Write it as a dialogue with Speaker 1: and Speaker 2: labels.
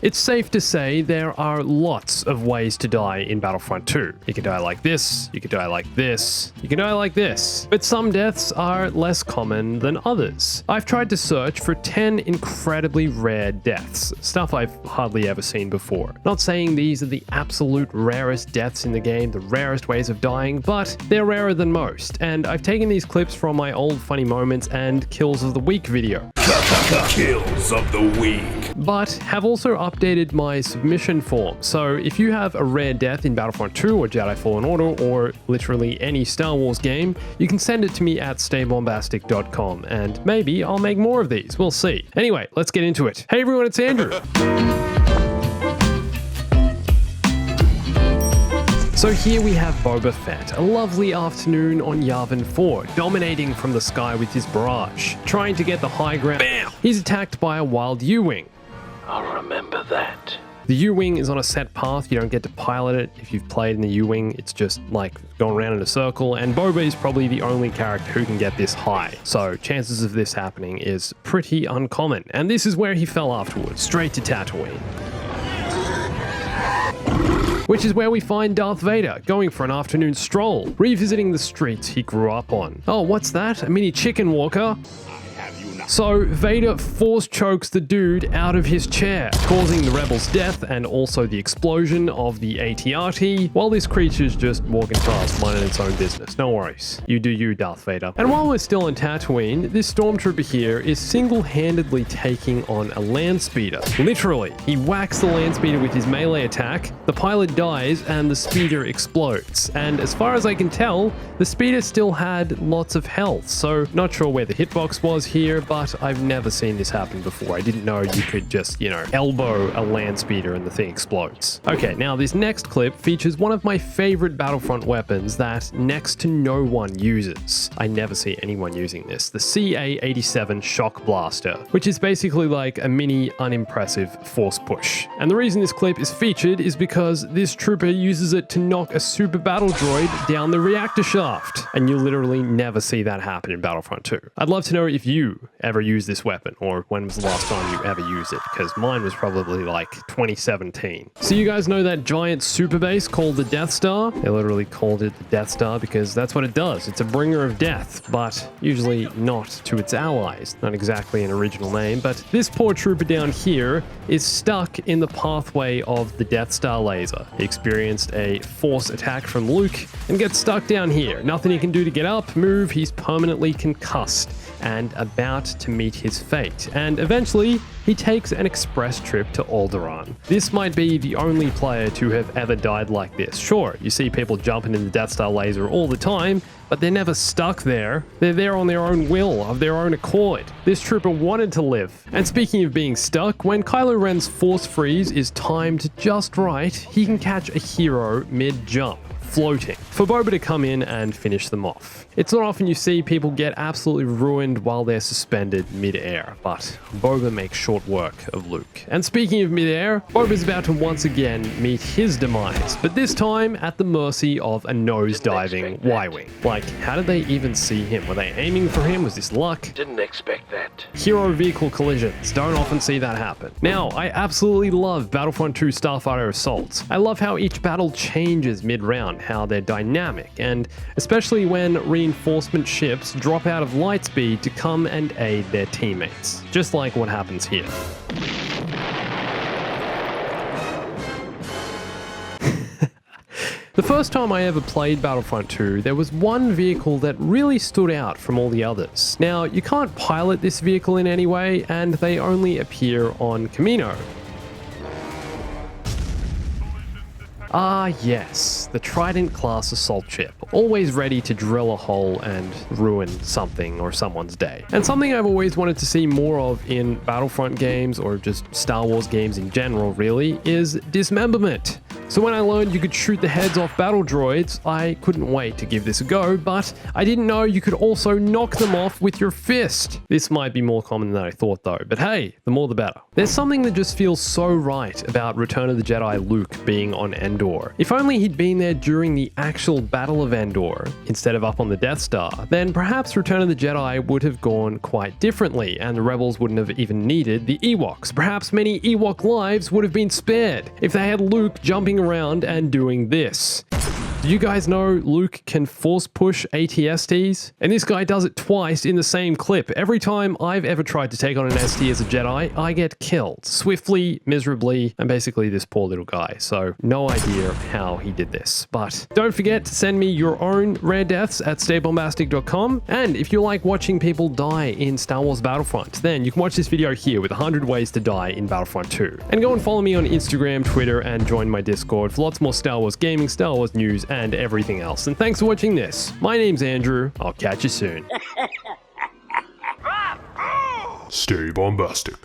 Speaker 1: It's safe to say there are lots of ways to die in Battlefront 2. You can die like this, you can die like this, you can die like this. But some deaths are less common than others. I've tried to search for 10 incredibly rare deaths, stuff I've hardly ever seen before. Not saying these are the absolute rarest deaths in the game, the rarest ways of dying, but they're rarer than most. And I've taken these clips from my old funny moments and kills of the week video.
Speaker 2: Kills of the week.
Speaker 1: But have also updated my submission form. So if you have a rare death in Battlefront 2 or Jedi Fallen Order or literally any Star Wars game, you can send it to me at staybombastic.com and maybe I'll make more of these. We'll see. Anyway, let's get into it. Hey everyone, it's Andrew. So here we have Boba Fett, a lovely afternoon on Yavin 4, dominating from the sky with his barrage, trying to get the high ground. Bam! He's attacked by a wild U-Wing.
Speaker 2: I'll remember that.
Speaker 1: The U-Wing is on a set path, you don't get to pilot it. If you've played in the U-Wing, it's just like going around in a circle, and Boba is probably the only character who can get this high. So chances of this happening is pretty uncommon, and this is where he fell afterwards, straight to Tatooine. Which is where we find Darth Vader, going for an afternoon stroll, revisiting the streets he grew up on. Oh, what's that? A mini chicken walker? So Vader force chokes the dude out of his chair, causing the rebel's death and also the explosion of the AT-AT, while this creature's just walking past, minding its own business. No worries. You do you, Darth Vader. And while we're still in Tatooine, this stormtrooper here is single-handedly taking on a land speeder. Literally, he whacks the land speeder with his melee attack, the pilot dies, and the speeder explodes. And as far as I can tell, the speeder still had lots of health, so not sure where the hitbox was here, but I've never seen this happen before. I didn't know you could just, elbow a land speeder and the thing explodes. Okay, now this next clip features one of my favorite Battlefront weapons that next to no one uses. I never see anyone using this. The CA-87 Shock Blaster, which is basically like a mini unimpressive force push. And the reason this clip is featured is because this trooper uses it to knock a super battle droid down the reactor shaft. And you literally never see that happen in Battlefront 2. I'd love to know if you ever used this weapon, or when was the last time you ever used it, because mine was probably like 2017. So you guys know that giant super base called the Death Star? They literally called it the Death Star because that's what it does. It's a bringer of death, but usually not to its allies. Not exactly an original name, but this poor trooper down here is stuck in the pathway of the Death Star laser. He experienced a force attack from Luke and gets stuck down here. Nothing he can do to get up, move, he's permanently concussed and about to meet his fate. And eventually, he takes an express trip to Alderaan. This might be the only player to have ever died like this. Sure, you see people jumping in the Death Star laser all the time, but they're never stuck there. They're there on their own will, of their own accord. This trooper wanted to live. And speaking of being stuck, when Kylo Ren's force freeze is timed just right, he can catch a hero mid-jump, floating, for Boba to come in and finish them off. It's not often you see people get absolutely ruined while they're suspended mid-air, but Boba makes short work of Luke. And speaking of mid-air, Boba's about to once again meet his demise, but this time at the mercy of a nose-diving Y-Wing. Like, how did they even see him? Were they aiming for him? Was this luck?
Speaker 2: Didn't expect that.
Speaker 1: Hero vehicle collisions. Don't often see that happen. Now, I absolutely love Battlefront 2 Starfighter Assault. I love how each battle changes mid-round, how they're dynamic, and especially when reinforcement ships drop out of lightspeed to come and aid their teammates, just like what happens here. The first time I ever played Battlefront 2, there was one vehicle that really stood out from all the others. Now, you can't pilot this vehicle in any way, and they only appear on Kamino. Ah yes, the Trident-class assault ship, always ready to drill a hole and ruin something or someone's day. And something I've always wanted to see more of in Battlefront games, or just Star Wars games in general really, is dismemberment. So when I learned you could shoot the heads off battle droids, I couldn't wait to give this a go, but I didn't know you could also knock them off with your fist. This might be more common than I thought though, but hey, the more the better. There's something that just feels so right about Return of the Jedi Luke being on Endor. If only he'd been there during the actual Battle of Endor, instead of up on the Death Star, then perhaps Return of the Jedi would have gone quite differently, and the rebels wouldn't have even needed the Ewoks. Perhaps many Ewok lives would have been spared if they had Luke jumping around and doing this. Do you guys know Luke can force push AT-STs? And this guy does it twice in the same clip. Every time I've ever tried to take on an ST as a Jedi, I get killed. Swiftly, miserably, and basically this poor little guy. So no idea how he did this. But don't forget to send me your own rare deaths at staybombastic.com. And if you like watching people die in Star Wars Battlefront, then you can watch this video here with 100 ways to die in Battlefront 2. And go and follow me on Instagram, Twitter, and join my Discord for lots more Star Wars gaming, Star Wars news, and everything else. And thanks for watching this. My name's Andrew. I'll catch you soon.
Speaker 2: Stay bombastic.